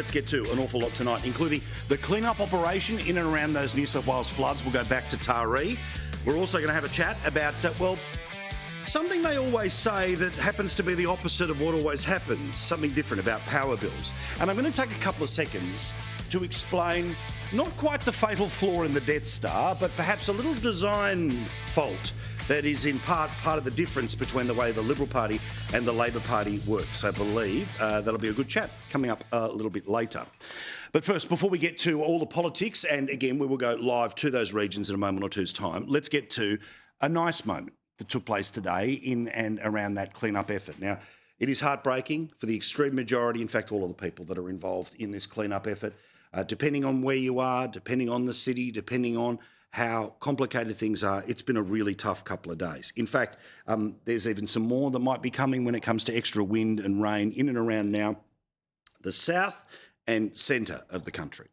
Let's get to an awful lot tonight, including the clean-up operation in and around those New South Wales floods. We'll go back to Taree. We're also going to have a chat about, something they always say that happens to be the opposite of what always happens, something different about power bills. And I'm going to take a couple of seconds to explain not quite the fatal flaw in the Death Star, but perhaps a little design fault that is in part of the difference between the way the Liberal Party and the Labor Party works. I believe that'll be a good chat coming up a little bit later. But first, before we get to all the politics, and again, we will go live to those regions in a moment or two's time, let's get to a nice moment that took place today in and around that clean-up effort. Now, it is heartbreaking for the extreme majority, in fact, all of the people that are involved in this clean-up effort, depending on where you are, depending on the city, depending on how complicated things are. It's been a really tough couple of days. In fact, there's even some more that might be coming when it comes to extra wind and rain in and around now the south and centre of the country.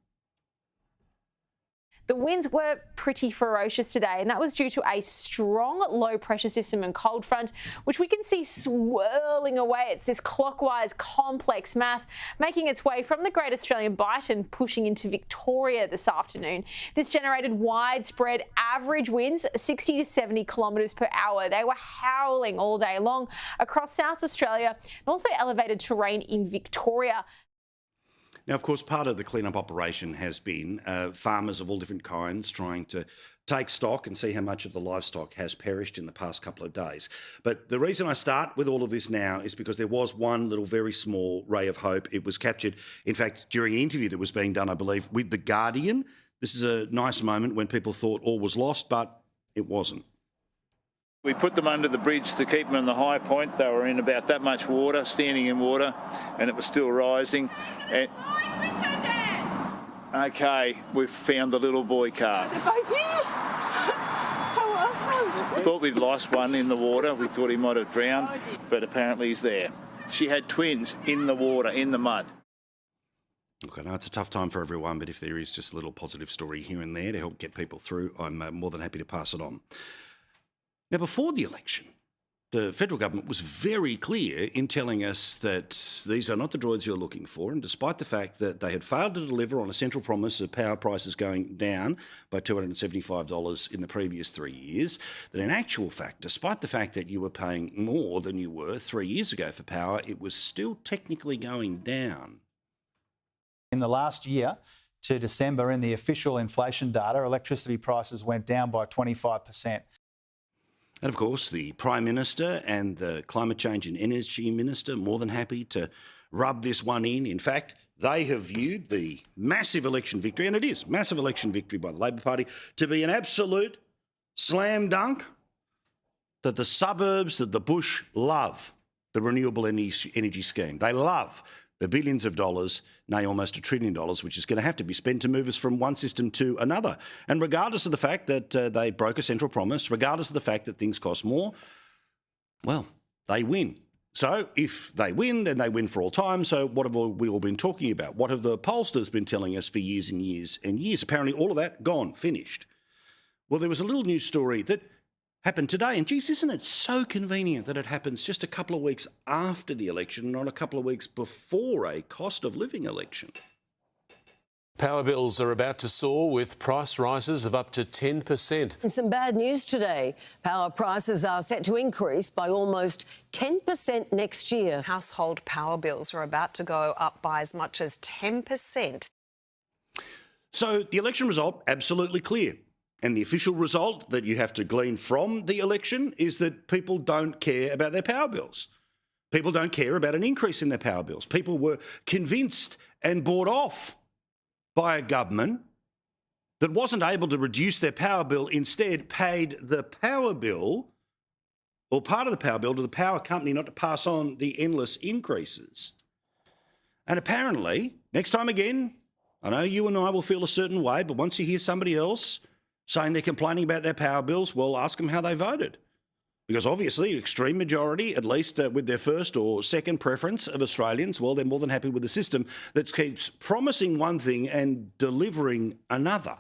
The winds were pretty ferocious today, and that was due to a strong low-pressure system and cold front, which we can see swirling away. It's this clockwise complex mass making its way from the Great Australian Bight and pushing into Victoria this afternoon. This generated widespread average winds, 60 to 70 kilometres per hour. They were howling all day long across South Australia and also elevated terrain in Victoria. Now, of course, part of the clean-up operation has been farmers of all different kinds trying to take stock and see how much of the livestock has perished in the past couple of days. But the reason I start with all of this now is because there was one little very small ray of hope. It was captured, in fact, during an interview that was being done, I believe, with The Guardian. This is a nice moment when people thought all was lost, but it wasn't. We put them under the bridge to keep them in the high point. They were in about that much water, standing in water, and it was still rising. Okay, we've found the little boy calf. Thought we'd lost one in the water. We thought he might have drowned, but apparently he's there. She had twins in the water, in the mud. Look, I know it's a tough time for everyone, but if there is just a little positive story here and there to help get people through, I'm more than happy to pass it on. Now, before the election, the federal government was very clear in telling us that these are not the droids you're looking for, and despite the fact that they had failed to deliver on a central promise of power prices going down by $275 in the previous 3 years, that in actual fact, despite the fact that you were paying more than you were 3 years ago for power, it was still technically going down. In the last year to December, in the official inflation data, electricity prices went down by 25%. And of course, the Prime Minister and the Climate Change and Energy Minister more than happy to rub this one in. In fact, they have viewed the massive election victory, and it is massive election victory by the Labor Party, to be an absolute slam dunk that the suburbs, that the bush love the renewable energy scheme. They love the billions of dollars, nay, almost $1 trillion, which is going to have to be spent to move us from one system to another. And regardless of the fact that they broke a central promise, regardless of the fact that things cost more, well, they win. So if they win, then they win for all time. So what have we all been talking about? What have the pollsters been telling us for years and years and years? Apparently all of that gone, finished. Well, there was a little news story that happened today. And geez, isn't it so convenient that it happens just a couple of weeks after the election, not a couple of weeks before a cost of living election? Power bills are about to soar with price rises of up to 10%. And some bad news today. Power prices are set to increase by almost 10% next year. Household power bills are about to go up by as much as 10%. So the election result, absolutely clear. And the official result that you have to glean from the election is that people don't care about their power bills. People don't care about an increase in their power bills. People were convinced and bought off by a government that wasn't able to reduce their power bill, instead paid the power bill, or part of the power bill, to the power company not to pass on the endless increases. And apparently, next time again, I know you and I will feel a certain way, but once you hear somebody else saying they're complaining about their power bills, well, ask them how they voted. Because obviously, the extreme majority, at least with their first or second preference of Australians, well, they're more than happy with the system that keeps promising one thing and delivering another.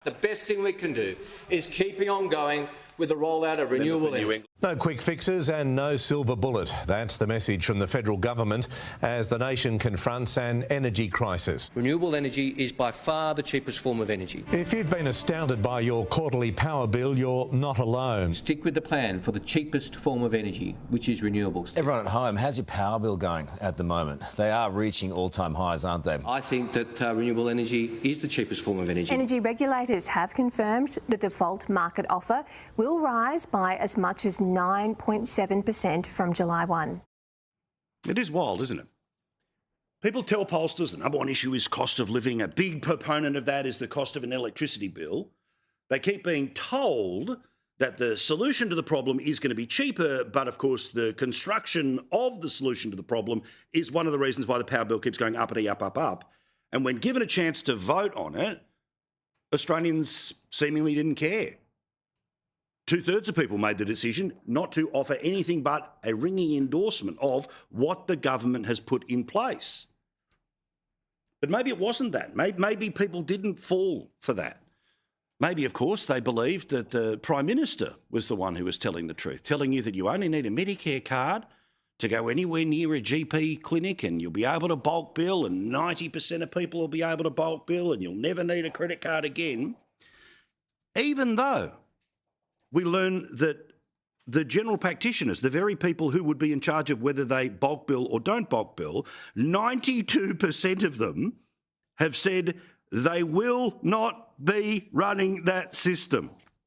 The best thing we can do is keeping on going with the rollout of renewable energy. No quick fixes and no silver bullet. That's the message from the federal government as the nation confronts an energy crisis. Renewable energy is by far the cheapest form of energy. If you've been astounded by your quarterly power bill, you're not alone. Stick with the plan for the cheapest form of energy, which is renewables. Everyone at home, how's your power bill going at the moment? They are reaching all-time highs, aren't they? I think that renewable energy is the cheapest form of energy. Energy regulators have confirmed the default market offer will rise by as much as 9.7% from July 1. It is wild, isn't it? People tell pollsters the number one issue is cost of living. A big proponent of that is the cost of an electricity bill. They keep being told that the solution to the problem is going to be cheaper, but of course the construction of the solution to the problem is one of the reasons why the power bill keeps going uppity, up. And when given a chance to vote on it, Australians seemingly didn't care. 2/3 of people made the decision not to offer anything but a ringing endorsement of what the government has put in place. But maybe it wasn't that. Maybe people didn't fall for that. Maybe, of course, they believed that the Prime Minister was the one who was telling the truth, telling you that you only need a Medicare card to go anywhere near a GP clinic and you'll be able to bulk bill and 90% of people will be able to bulk bill and you'll never need a credit card again. Even though we learn that the general practitioners, the very people who would be in charge of whether they bulk bill or don't bulk bill, 92% of them have said they will not be running that system.